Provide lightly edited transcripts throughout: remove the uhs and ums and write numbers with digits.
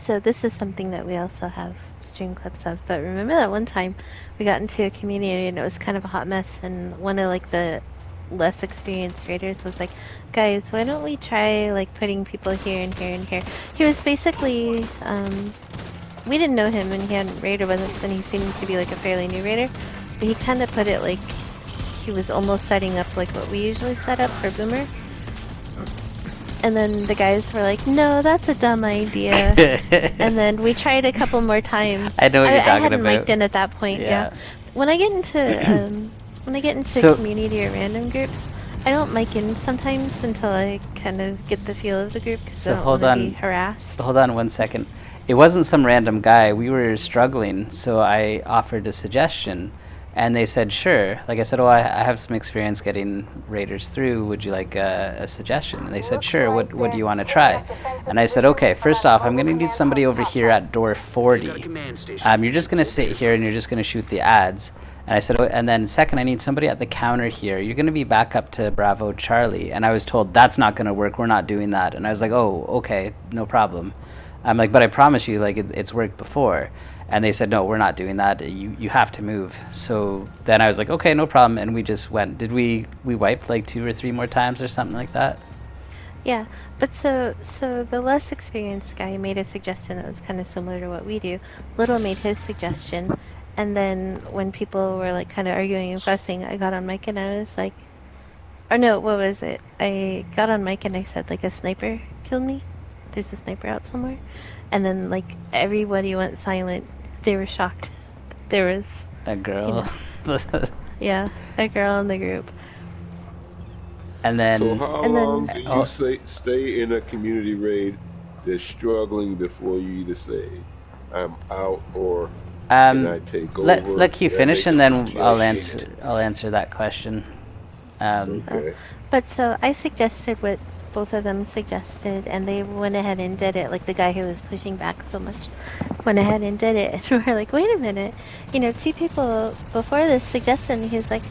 So this is something that we also have stream clips of. But remember that one time we got into a community and it was kind of a hot mess, and one of like the less experienced raiders was like, guys, why don't we try like putting people here and here and here. He was basically we didn't know him and he hadn't raided with us, and he seemed to be like a fairly new raider, but he kind of put it like he was almost setting up like what we usually set up for Boomer. And then the guys were like, no, that's a dumb idea. And then we tried a couple more times. I know what you're I talking hadn't about. mic'd in at that point, yeah. When I get into So- community or random groups, I don't mic in sometimes until I kind of get the feel of the group, because So I don't hold want to on. be harassed. Hold on 1 second. It wasn't some random guy. We were struggling, so I offered a suggestion, and they said sure. Like I said, oh, I have some experience getting raiders through. Would you like a suggestion? And they said sure. What do you want to try? And I said, okay. First off, I'm gonna need somebody over here at door 40. You're just gonna sit here and you're just gonna shoot the ads. And I said, oh, and then second, I need somebody at the counter here. You're going to be back up to Bravo Charlie. And I was told, that's not going to work. We're not doing that. And I was like, oh, okay, no problem. I'm like, but I promise you, like, it's worked before. And they said, no, we're not doing that. You have to move. So then I was like, okay, no problem. And we just went. Did we wiped like 2 or 3 more times or something like that? Yeah, but so the less experienced guy made a suggestion that was kind of similar to what we do. Little made his suggestion, and then when people were like kind of arguing and fussing, I got on mic and I was like, or no, what was it? I got on mic and I said like a sniper killed me. There's a sniper out somewhere, and then like everybody went silent. They were shocked. There was A girl. yeah, a girl in the group. And then. So how and long then- do you stay in a community raid that's struggling before you either say, I'm out, or can I take over? Let you Can I finish, make and a then I'll suggestion? answer that question. Okay. But so I suggested what both of them suggested, and they went ahead and did it. Like the guy who was pushing back so much went ahead and did it. And we're like, wait a minute. You know, 2 people before this suggested, and he's like,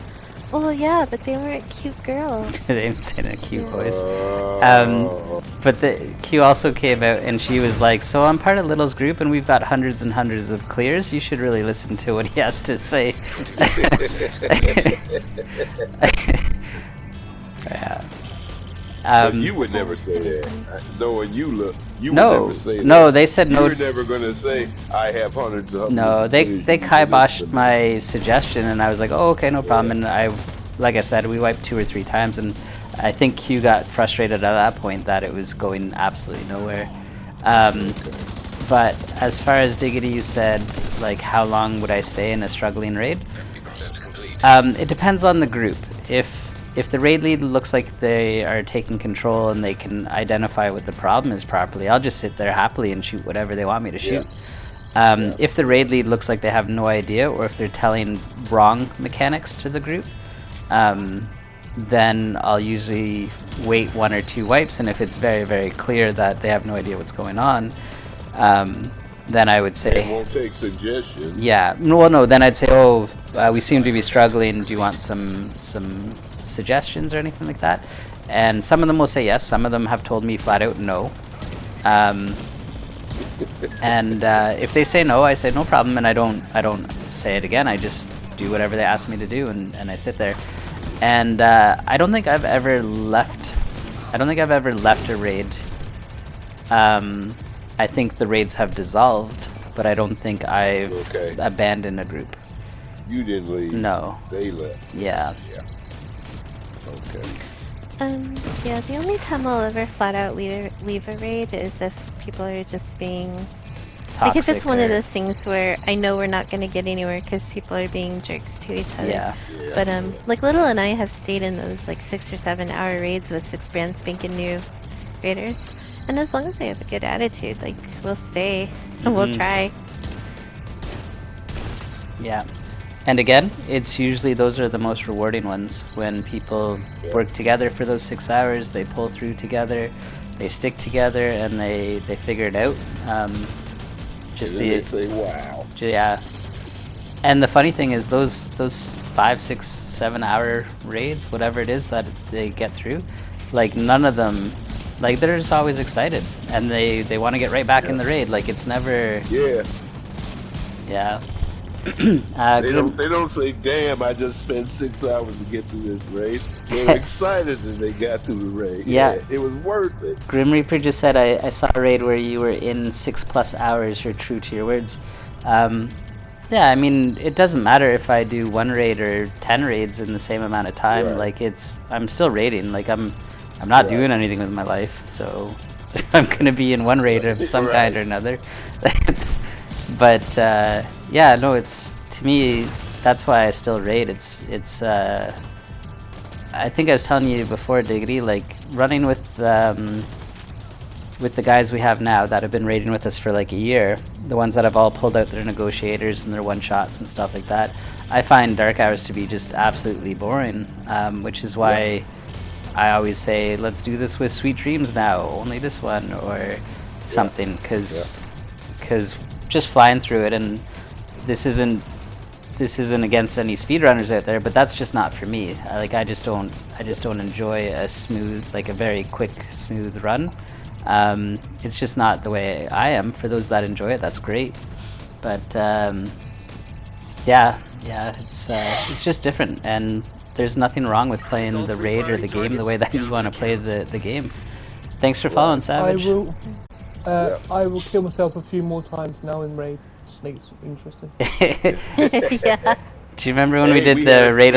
oh yeah, but they weren't cute girls. They didn't say it in a cute voice. Oh. But the Q also came out and she was like, so I'm part of Little's group and we've got hundreds and hundreds of clears. You should really listen to what he has to say. Yeah. But you would never say that. Knowing you look, you would No, never say that. no, they said no. You're never gonna say, I have hundreds of No, they kiboshed my suggestion, and I was like, oh, okay, no problem. And like I said, we wiped 2 or 3 times, and I think Q got frustrated at that point that it was going absolutely nowhere. But as far as Diggity, you said, like, how long would I stay in a struggling raid? It depends on the group. If the raid lead looks like they are taking control and they can identify what the problem is properly, I'll just sit there happily and shoot whatever they want me to shoot. If the raid lead looks like they have no idea, or if they're telling wrong mechanics to the group, then I'll usually wait 1 or 2 wipes, and if it's very, very clear that they have no idea what's going on, then I would say... It won't take suggestions. Yeah, no, then I'd say, oh, we seem to be struggling, do you want some suggestions or anything like that? And some of them will say yes, some of them have told me flat out no. And if they say no, I say no problem, and I don't say it again. I just do whatever they ask me to do, and I sit there. And I don't think I've ever left a raid. I think the raids have dissolved, but I don't think I've abandoned a group. You didn't leave. No. They left. Yeah. Okay. Yeah, the only time I'll ever flat out leave a raid is if people are just being... Toxic, like if it's one of or- those things where I know we're not going to get anywhere because people are being jerks to each other. Yeah. But like Little and I have stayed in those like 6 or 7 hour raids with 6 brand spanking new raiders. And as long as they have a good attitude, like we'll stay and we'll try. Yeah. And again, it's usually those are the most rewarding ones when people work together for those 6 hours, they pull through together, they stick together, and they figure it out. Just they say, wow. Yeah. And the funny thing is those 5, 6, 7 hour raids, whatever it is that they get through, like none of them Like they're just always excited, and they want to get right back in the raid. Like it's never. Yeah. Yeah. They don't say, "Damn, I just spent 6 hours to get through this raid." They're excited that they got through the raid. Yeah. It was worth it. Grim Reaper just said, I saw a raid where you were in 6+ hours. You're true to your words. Yeah, I mean, it doesn't matter if I do 1 raid or 10 raids in the same amount of time. Right. Like I'm still raiding. Like I'm not Right. doing anything with my life, so I'm gonna be in 1 raid of some Right. kind or another. But yeah, no, it's, to me, that's why I still raid. It's I think I was telling you before, Diggity, like running with the guys we have now that have been raiding with us for like a year, the ones that have all pulled out their negotiators and their one-shots and stuff like that, I find Dark Hours to be just absolutely boring, which is why I always say, let's do this with Sweet Dreams now, only this one, or something, because just flying through it, and this isn't against any speedrunners out there, but that's just not for me. I just don't enjoy a smooth, like a very quick, smooth run. It's just not the way I am. For those that enjoy it, that's great. But yeah, it's just different, and there's nothing wrong with playing the raid or the game the way that you want to play the game. Thanks for following, Savage. I will kill myself a few more times now in raid. Just makes it interesting. Yeah. Do you remember when we Hey, did the raid